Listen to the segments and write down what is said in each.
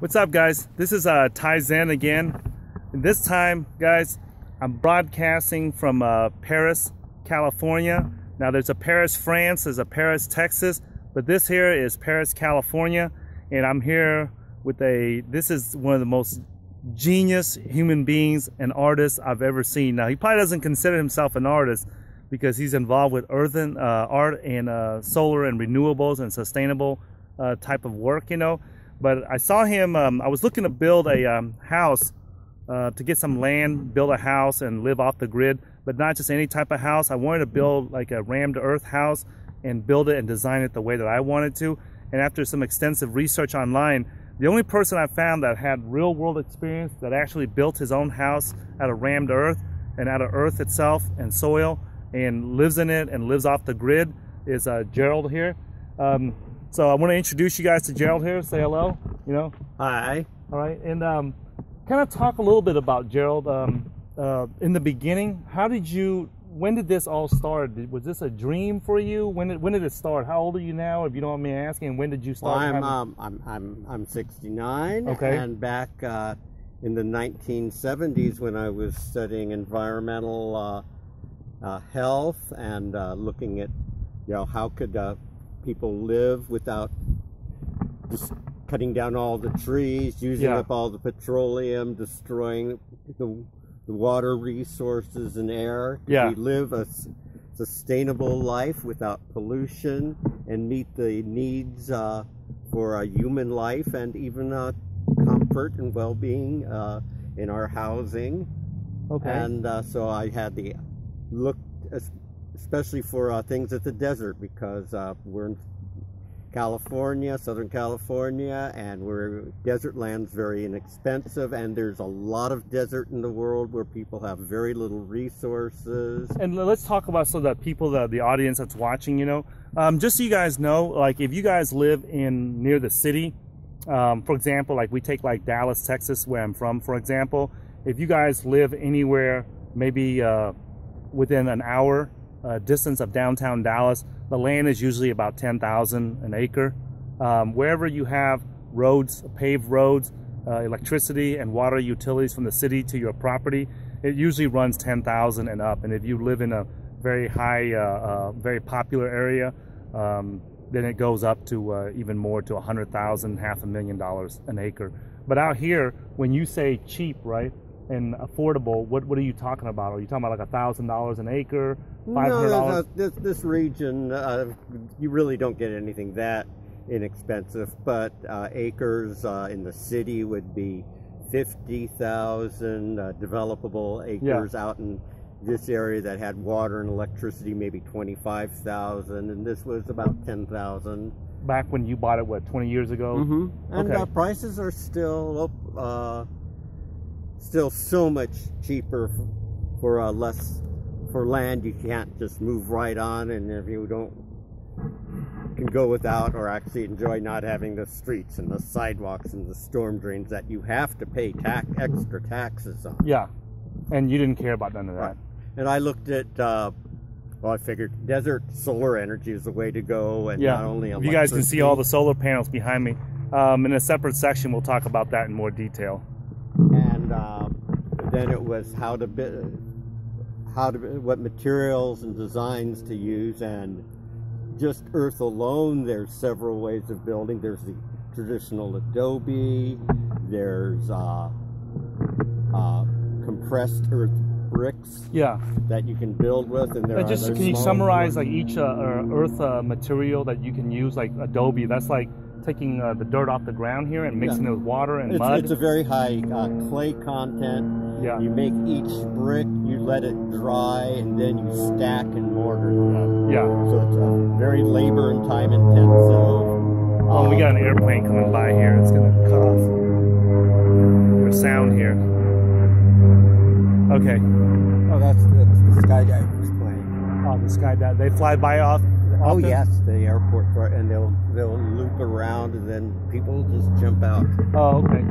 What's up, guys? This is Ty Zen again. And this time, guys, I'm broadcasting from Paris, California. Now there's a Paris, France, there's a Paris, Texas, but this here is Paris, California. And I'm here with this is one of the most genius human beings and artists I've ever seen. Now he probably doesn't consider himself an artist because he's involved with earthen art and solar and renewables and sustainable type of work, you know. But I saw him, I was looking to build a house, to get some land, build a house and live off the grid, but not just any type of house. I wanted to build like a rammed earth house and build it and design it the way that I wanted to. And after some extensive research online, the only person I found that had real world experience that actually built his own house out of rammed earth and out of earth itself and soil and lives in it and lives off the grid is Gerald here. So I want to introduce you guys to Gerald here. Say hello, you know. Hi. All right, and kind of talk a little bit about Gerald. In the beginning, when did this all start? Was this a dream for you? When did it start? How old are you now, if you don't mind me asking? When did you start? Well, I'm 69. Okay. And back in the 1970s, when I was studying environmental health and looking at, you know, how could people live without just cutting down all the trees, using up all the petroleum, destroying the water resources and air. We live a sustainable life without pollution and meet the needs for a human life and even comfort and well-being in our housing. Okay. And so I had the look, especially for things at the desert, because we're in California, Southern California, and desert land's very inexpensive, and there's a lot of desert in the world where people have very little resources. And let's talk about so that people, the audience that's watching, you know, just so you guys know, like if you guys live near the city, for example, like we take like Dallas, Texas, where I'm from, for example, if you guys live anywhere, maybe within an hour distance of downtown Dallas, the land is usually about $10,000 an acre. Wherever you have roads, paved roads, electricity and water utilities from the city to your property, it usually runs $10,000 and up. And if you live in a very high, very popular area, then it goes up to even more, to $100,000, $500,000 an acre. But out here, when you say cheap, right, and affordable, what are you talking about? Are you talking about like $1,000 an acre, $500? No, this region, you really don't get anything that inexpensive, but acres in the city would be 50,000, developable acres out in this area that had water and electricity, maybe 25,000, and this was about 10,000. Back when you bought it, what, 20 years ago? Mm-hmm. And prices are still so much cheaper for land you can't just move right on, and if you can go without or actually enjoy not having the streets and the sidewalks and the storm drains that you have to pay extra taxes on. Yeah, and you didn't care about none of that. Right. And I looked at well, I figured desert solar energy is the way to go, and not only you guys can see all the solar panels behind me. In a separate section we'll talk about that in more detail. And then it was what materials and designs to use, and just earth alone, there's several ways of building. There's the traditional adobe, there's compressed earth bricks that you can build with, and can you summarize like each earth material that you can use? Like adobe, that's like taking the dirt off the ground here and mixing it with water and mud. It's a very high clay content. You make each brick, you let it dry, and then you stack and mortar them. So it's very labor and time intensive. Oh, we got an airplane coming by here. It's going to cut off your sound here. Okay. Oh, that's the skydivers plane. Oh, the skydive. They fly by often? Oh yes, the airport, and they'll loop around, and then people just jump out. Oh, okay.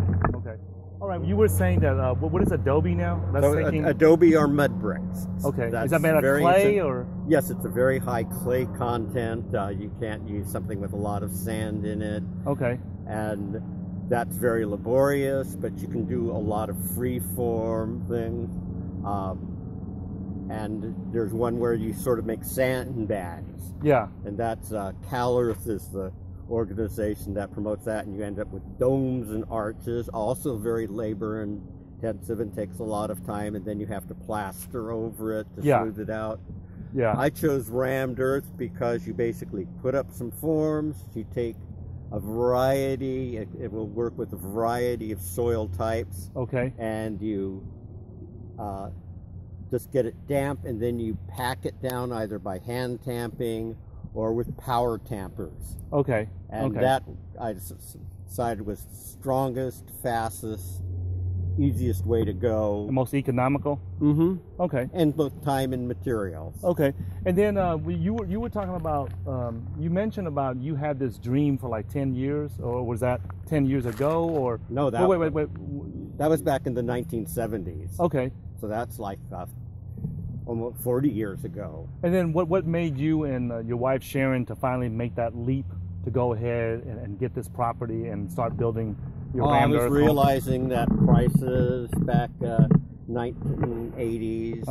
All right, you were saying that, what is adobe now? That's adobe are mud bricks. Okay, is that made of clay or? Yes, it's a very high clay content. You can't use something with a lot of sand in it. Okay. And That's very laborious, but you can do a lot of free-form things. And there's one where you sort of make sandbags. Yeah. And that's CalEarth is the organization that promotes that, and you end up with domes and arches, also very labor intensive and takes a lot of time, and then you have to plaster over it to smooth it out. Yeah. I chose rammed earth because you basically put up some forms, you take a variety, it will work with a variety of soil types. Okay. And you just get it damp, and then you pack it down either by hand tamping or with power tampers. Okay. And that I decided was strongest, fastest, easiest way to go. The most economical? Mm-hmm. Okay. And both time and materials. Okay. And then you were talking about, you mentioned about you had this dream for like 10 years, or was that 10 years ago, or? No, that, wait. That was back in the 1970s. Okay. So that's like almost 40 years ago. And then what made you and your wife Sharon to finally make that leap to go ahead and get this property and start building your rammed earth home? I was realizing that prices back 1980s,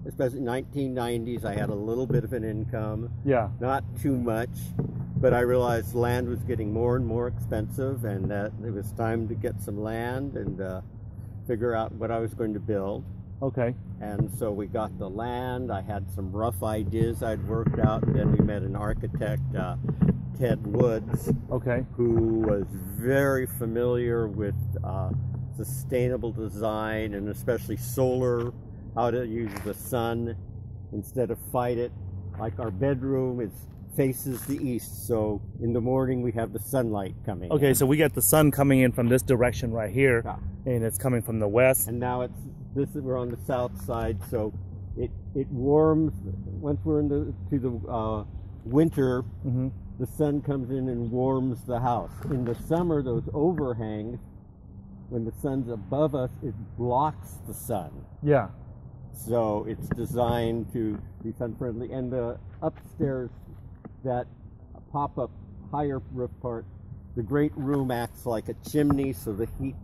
especially 1990s, I had a little bit of an income. Yeah. Not too much, but I realized land was getting more and more expensive, and that it was time to get some land and figure out what I was going to build. Okay. And so we got the land. I had some rough ideas I'd worked out, and then we met an architect, Ted Woods, okay, who was very familiar with sustainable design, and especially solar, how to use the sun instead of fight it. Like our bedroom faces the east, so in the morning we have the sunlight coming in. So we got the sun coming in from this direction right here, and it's coming from the west. And now we're on the south side, so it warms. Once we're into the winter, the sun comes in and warms the house. In the summer, those overhangs, when the sun's above us, it blocks the sun. Yeah. So it's designed to be sun friendly. And the upstairs, that pop-up higher roof part, the great room acts like a chimney, so the heat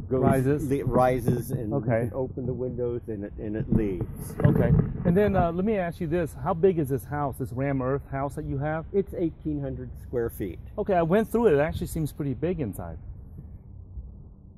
rises and you can open the windows and it leaves. Okay. And then let me ask you this: how big is this house, this rammed earth house that you have? It's 1,800 square feet. Okay, I went through it. It actually seems pretty big inside.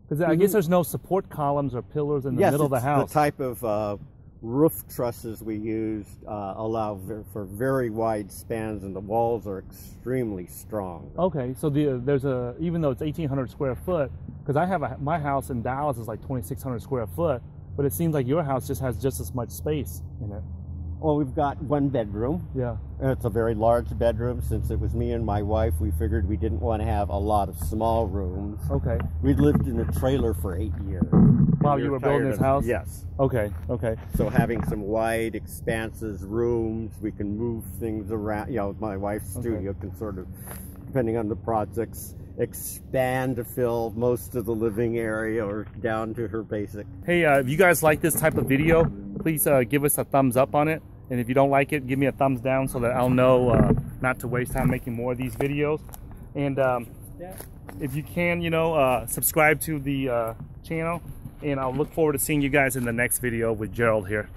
Because I guess there's no support columns or pillars in the middle of the house. The type of roof trusses we used allow for very wide spans, and the walls are extremely strong. Okay, so there's even though it's 1,800 square foot, because I have my house in Dallas is like 2,600 square foot, but it seems like your house just has just as much space in it. Well, we've got one bedroom. Yeah. And it's a very large bedroom. Since it was me and my wife, we figured we didn't want to have a lot of small rooms. Okay. We'd lived in a trailer for 8 years. While you were building this house? Yes. Okay. So having some wide expanses, rooms, we can move things around. You know, my wife's studio can sort of, depending on the projects, expand to fill most of the living area or down to her basic. Hey, if you guys like this type of video, please give us a thumbs up on it. And if you don't like it, give me a thumbs down so that I'll know not to waste time making more of these videos. And if you can, subscribe to the channel. And I'll look forward to seeing you guys in the next video with Gerald here.